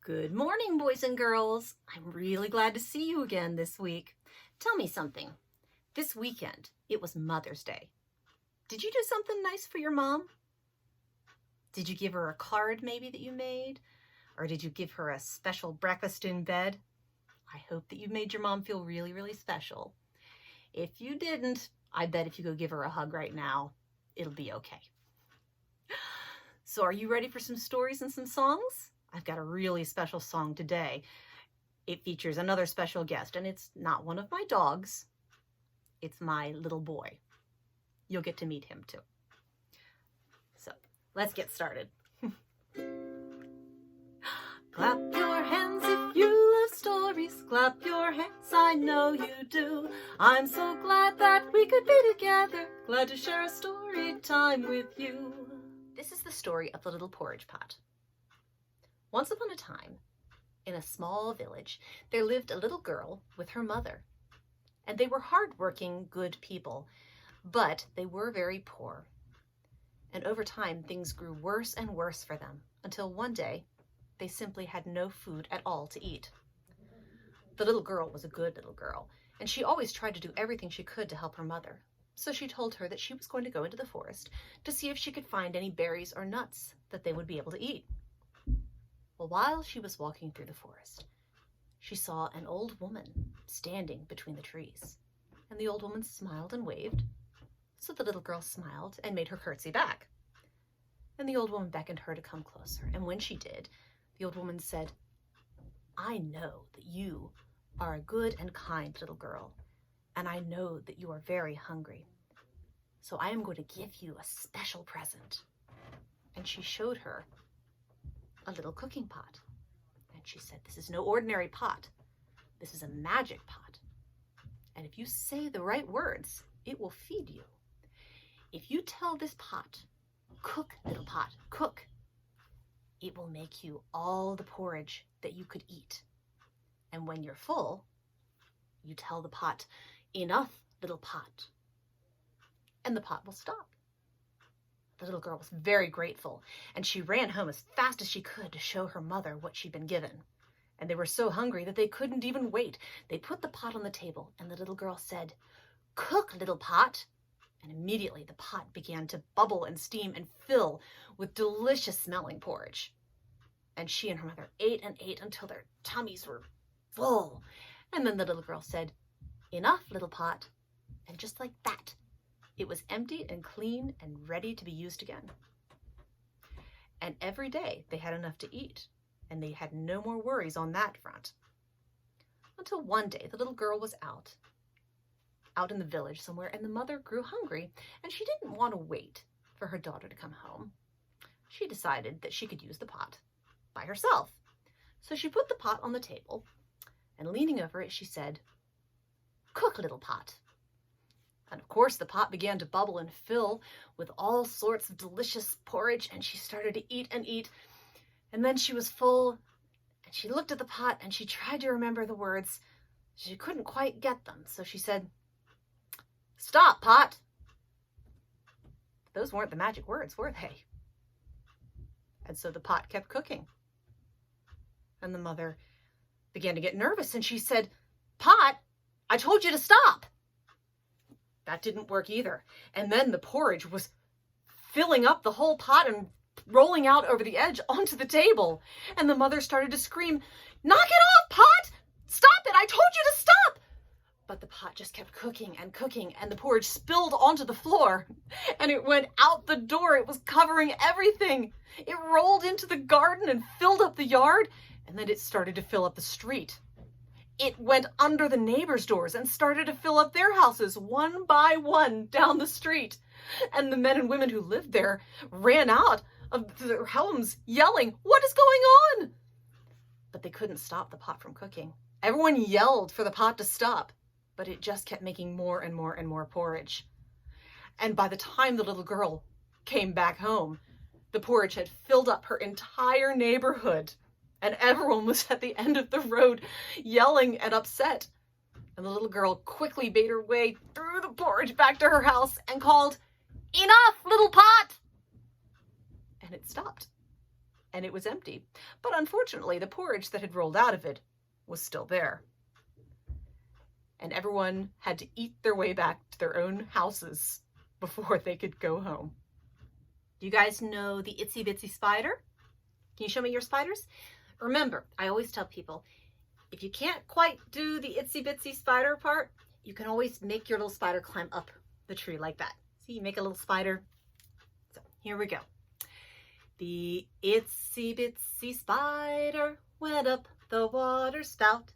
Good morning, boys and girls. I'm really glad to see you again this week. Tell me something. This weekend, it was Mother's Day. Did you do something nice for your mom? Did you give her a card maybe that you made? Or did you give her a special breakfast in bed? I hope that you made your mom feel really, really special. If you didn't, I bet if you go give her a hug right now, it'll be okay. So are you ready for some stories and some songs? I've got a really special song today. It features another special guest, and it's not one of my dogs. It's my little boy. You'll get to meet him too. So let's get started. Clap your hands if you love stories. Clap your hands, I know you do. I'm so glad that we could be together. Glad to share a story time with you. This is the story of the little porridge pot. Once upon a time, in a small village, there lived a little girl with her mother. And they were hardworking, good people, but they were very poor. And over time, things grew worse and worse for them, until one day, they simply had no food at all to eat. The little girl was a good little girl, and she always tried to do everything she could to help her mother. So she told her that she was going to go into the forest to see if she could find any berries or nuts that they would be able to eat. Well, while she was walking through the forest, she saw an old woman standing between the trees. And the old woman smiled and waved. So the little girl smiled and made her curtsy back. And the old woman beckoned her to come closer. And when she did, the old woman said, "I know that you are a good and kind little girl, and I know that you are very hungry. So I am going to give you a special present." And she showed her a little cooking pot. And she said, "This is no ordinary pot. This is a magic pot. And if you say the right words, it will feed you. If you tell this pot, 'Cook, little pot, cook,' it will make you all the porridge that you could eat. And when you're full, you tell the pot, 'Enough, little pot,' and the pot will stop." The little girl was very grateful, and she ran home as fast as she could to show her mother what she'd been given. And they were so hungry that they couldn't even wait. They put the pot on the table, and the little girl said, "Cook, little pot." And immediately the pot began to bubble and steam and fill with delicious smelling porridge. And she and her mother ate and ate until their tummies were full. And then the little girl said, "Enough, little pot." And just like that, it was empty and clean and ready to be used again. And every day they had enough to eat, and they had no more worries on that front. Until one day the little girl was out in the village somewhere, and the mother grew hungry, and she didn't want to wait for her daughter to come home. She decided that she could use the pot by herself. So she put the pot on the table, and leaning over it, she said, "Cook, little pot." And of course, the pot began to bubble and fill with all sorts of delicious porridge, and she started to eat and eat. And then she was full, and she looked at the pot, and she tried to remember the words. She couldn't quite get them, so she said, "Stop, pot." Those weren't the magic words, were they? And so the pot kept cooking. And the mother began to get nervous, and she said, "Pot, I told you to stop." That didn't work either. And then the porridge was filling up the whole pot and rolling out over the edge onto the table. And the mother started to scream, "Knock it off, pot! Stop it! I told you to stop!" But the pot just kept cooking and cooking, and the porridge spilled onto the floor. And it went out the door. It was covering everything. It rolled into the garden and filled up the yard. And then it started to fill up the street. It went under the neighbors' doors and started to fill up their houses one by one down the street. And the men and women who lived there ran out of their homes yelling, "What is going on?" But they couldn't stop the pot from cooking. Everyone yelled for the pot to stop, but it just kept making more and more and more porridge. And by the time the little girl came back home, the porridge had filled up her entire neighborhood. And everyone was at the end of the road yelling and upset. And the little girl quickly made her way through the porridge back to her house and called, "Enough, little pot!" And it stopped. and it was empty. But unfortunately, the porridge that had rolled out of it was still there. And everyone had to eat their way back to their own houses before they could go home. Do you guys know the Itsy Bitsy Spider? Can you show me your spiders? Remember, I always tell people, if you can't quite do the Itsy Bitsy Spider part, you can always make your little spider climb up the tree like that. See, you make a little spider. So here we go. The Itsy Bitsy Spider went up the water spout.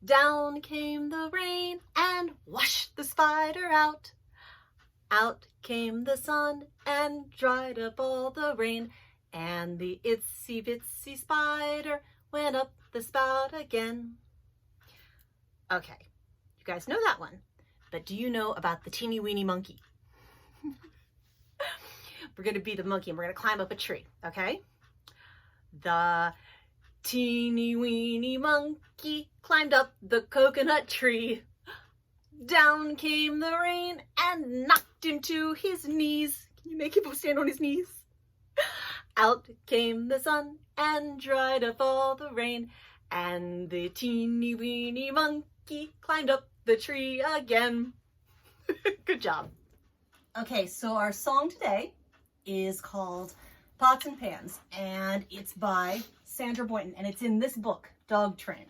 Down came the rain and washed the spider out. Out came the sun and dried up all the rain. And the Itsy Bitsy Spider went up the spout again. Okay, you guys know that one. But do you know about the teeny weeny monkey? We're going to be the monkey and we're going to climb up a tree, okay? The teeny weeny monkey climbed up the coconut tree. Down came the rain and knocked him to his knees. Can you make him stand on his knees? Out came the sun and dried up all the rain. And the teeny weeny monkey climbed up the tree again. Good job. Okay, so our song today is called Pots and Pans, and it's by Sandra Boynton, and it's in this book, Dog Train.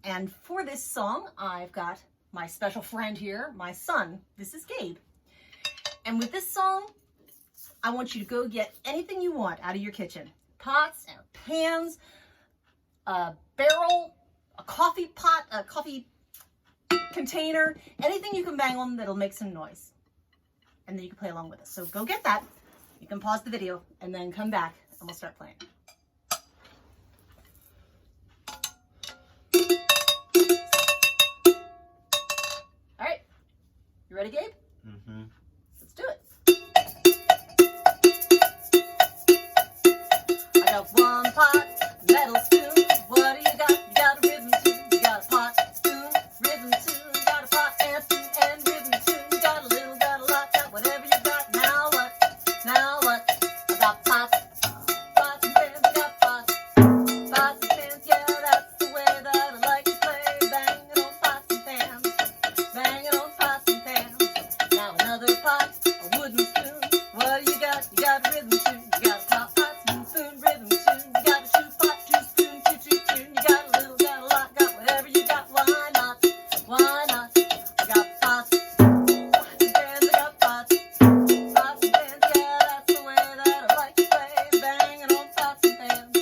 And for this song, I've got my special friend here, my son. This is Gabe. And with this song, I want you to go get anything you want out of your kitchen. Pots and pans, a barrel, a coffee pot, a coffee container, anything you can bang on that'll make some noise. And then you can play along with us. So go get that. You can pause the video and then come back and we'll start playing. All right. You ready, Gabe? Mm-hmm. Let's do it. I got one pot, metal spoon. What do you got? You got a rhythm tune. You got a pot, spoon, rhythm tune. You got a pot and spoon and rhythm tune. You got a little, got a lot, got whatever you got. Now what? Now what? I got pots, pots and pans. I got pots, pots and pans. Yeah, that's the way that I like to play. Banging on pots and pans, banging on pots and pans. Now another pot, a wooden spoon. What do you got? You got a rhythm tune. You got a pot, pot, spoon, spoon, rhythm tune. You got a shoe pot, two spoon, choo choo tune. You got a little, got a lot, got whatever you got. Why not? Why not? I got pots, pots and pans. I got pots, pots and pans. Yeah, that's the way that I like to play. Banging on pots and pans,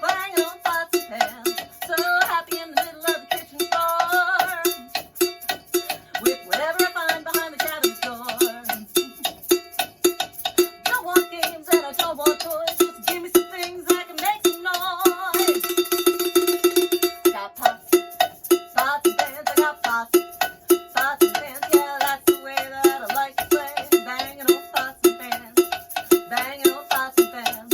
banging on pots and pans. So happy in the middle of the kitchen floor with whatever I find behind the cabinet door. Don't want games and I don't want toys. Just give me some things that can make some noise. I got pots, pots and pans. I got pots, pots and pans. Yeah, that's the way that I like to play. Banging on pots and pans, banging on pots and pans.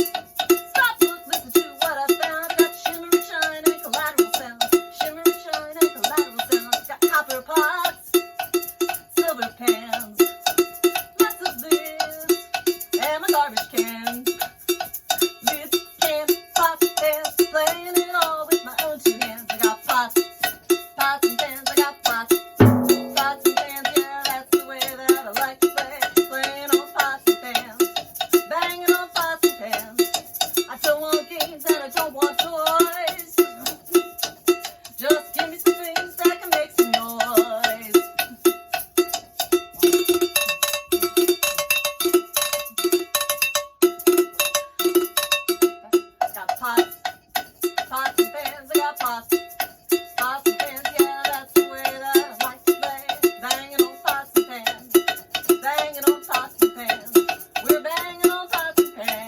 Stop, look, listen to what I found. Got shimmer and shine and collateral sound. Shimmer and shine and collateral sound. Got copper pots, silver pans, lots of lids, and my garbage cans. Lids, cans, pots, pans, playing it all with my own two hands. I got pots, pots and pans. I got pots, pots and pans. Yeah, that's the way that I like to play. Playing on pots and pans, banging on pots and pans. I don't want games and I don't want toys. Just give me some things that can make some noise. I got pots, pots and pans. I got pots, pots and pans. Yeah, that's the way that I like to play. Banging on pots and pans, banging on pots and pans. We're banging on pots and pans.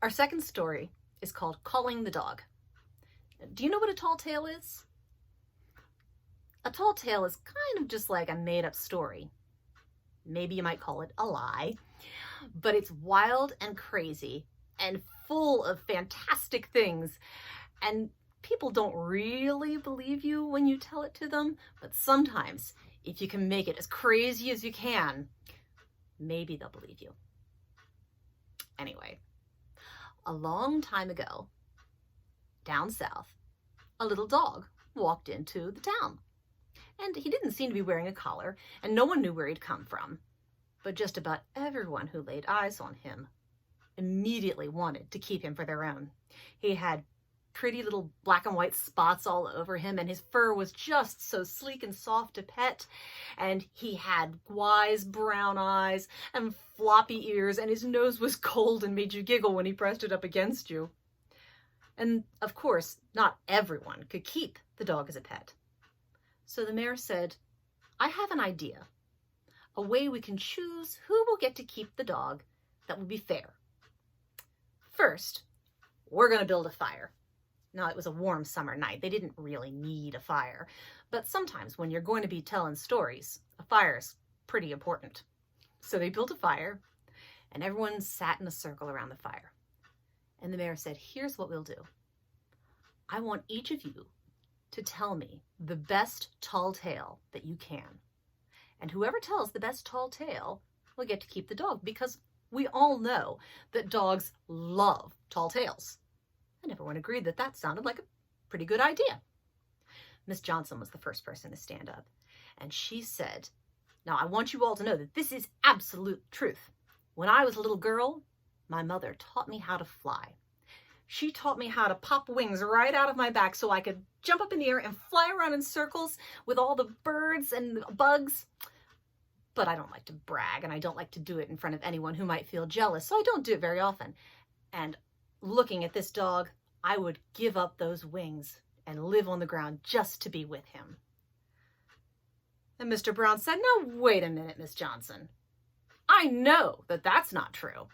Our second story is called Calling the Dog. Do you know what a tall tale is? A tall tale is kind of just like a made-up story. Maybe you might call it a lie, but it's wild and crazy and full of fantastic things. And people don't really believe you when you tell it to them, but sometimes if you can make it as crazy as you can, maybe they'll believe you. Anyway, a long time ago, down south, a little dog walked into the town. And he didn't seem to be wearing a collar, and no one knew where he'd come from. But just about everyone who laid eyes on him immediately wanted to keep him for their own. He had pretty little black and white spots all over him, and his fur was just so sleek and soft to pet. And he had wise brown eyes and floppy ears, and his nose was cold and made you giggle when he pressed it up against you. And of course, not everyone could keep the dog as a pet. So the mayor said, I have an idea, a way we can choose who will get to keep the dog that will be fair. First, we're going to build a fire. Now, it was a warm summer night. They didn't really need a fire, but sometimes when you're going to be telling stories, a fire is pretty important. So they built a fire, and everyone sat in a circle around the fire. And the mayor said, here's what we'll do. I want each of you to tell me the best tall tale that you can. And whoever tells the best tall tale will get to keep the dog, because we all know that dogs love tall tales. And everyone agreed that that sounded like a pretty good idea. Miss Johnson was the first person to stand up, and she said, now I want you all to know that this is absolute truth. When I was a little girl, my mother taught me how to fly. She taught me how to pop wings right out of my back so I could jump up in the air and fly around in circles with all the birds and bugs. But I don't like to brag, and I don't like to do it in front of anyone who might feel jealous, so I don't do it very often. And looking at this dog, I would give up those wings and live on the ground just to be with him. And Mr. Brown said, now wait a minute, Miss Johnson. I know that that's not true,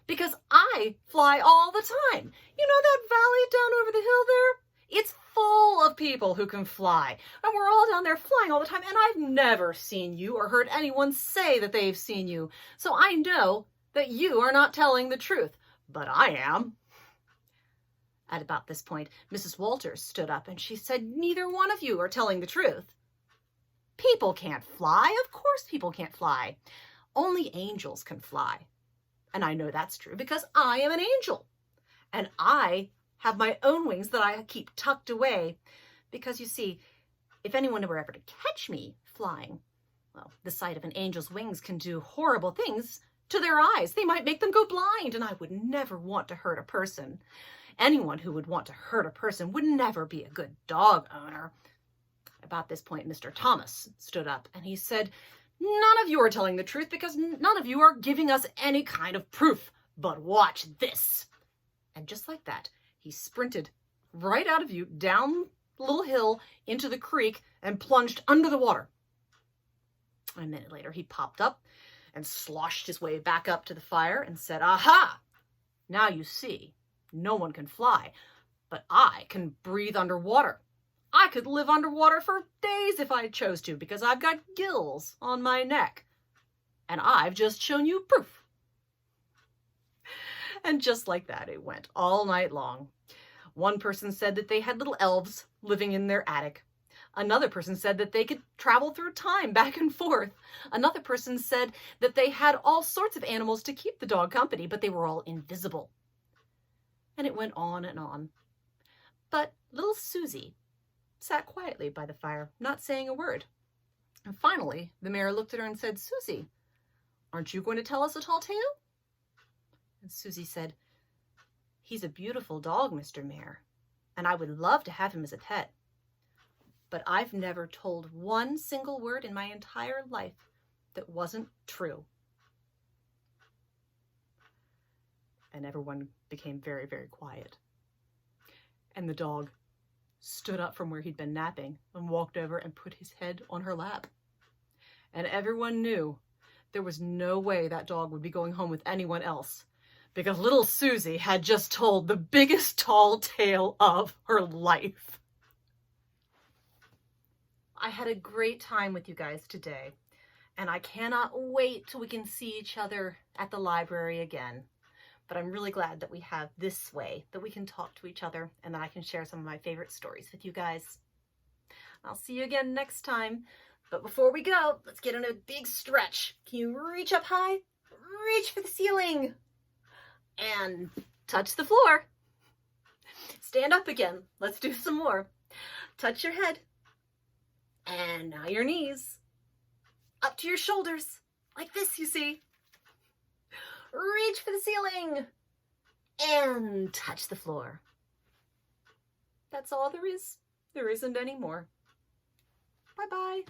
because I fly all the time. You know that valley down over the hill there? It's full of people who can fly, and we're all down there flying all the time, and I've never seen you or heard anyone say that they've seen you. So I know that you are not telling the truth, but I am. At about this point, Mrs. Walters stood up and she said, neither one of you are telling the truth. People can't fly. Of course people can't fly. Only angels can fly. And I know that's true because I am an angel. And I have my own wings that I keep tucked away. Because you see, if anyone were ever to catch me flying, well, the sight of an angel's wings can do horrible things to their eyes. They might make them go blind, and I would never want to hurt a person. Anyone who would want to hurt a person would never be a good dog owner. About this point, Mr. Thomas stood up and he said, none of you are telling the truth because none of you are giving us any kind of proof. But watch this. And just like that, he sprinted right out of view down the little hill into the creek and plunged under the water. A minute later, he popped up and sloshed his way back up to the fire and said, aha, now you see. No one can fly, but I can breathe underwater. I could live underwater for days if I chose to because I've got gills on my neck. And I've just shown you proof. And just like that, it went all night long. One person said that they had little elves living in their attic. Another person said that they could travel through time back and forth. Another person said that they had all sorts of animals to keep the dog company, but they were all invisible. And it went on and on. But little Susie sat quietly by the fire, not saying a word. And finally, the mayor looked at her and said, Susie, aren't you going to tell us a tall tale? And Susie said, he's a beautiful dog, Mr. Mayor, and I would love to have him as a pet. But I've never told one single word in my entire life that wasn't true. And everyone became very, very quiet. And the dog stood up from where he'd been napping and walked over and put his head on her lap. And everyone knew there was no way that dog would be going home with anyone else because little Susie had just told the biggest tall tale of her life. I had a great time with you guys today, and I cannot wait till we can see each other at the library again. But I'm really glad that we have this way that we can talk to each other and that I can share some of my favorite stories with you guys. I'll see you again next time. But before we go, let's get in a big stretch. Can you reach up high? Reach for the ceiling. And touch the floor. Stand up again. Let's do some more. Touch your head. And now your knees. Up to your shoulders. Like this, you see. Reach for the ceiling. And touch the floor. That's all there is. There isn't any more. Bye-bye.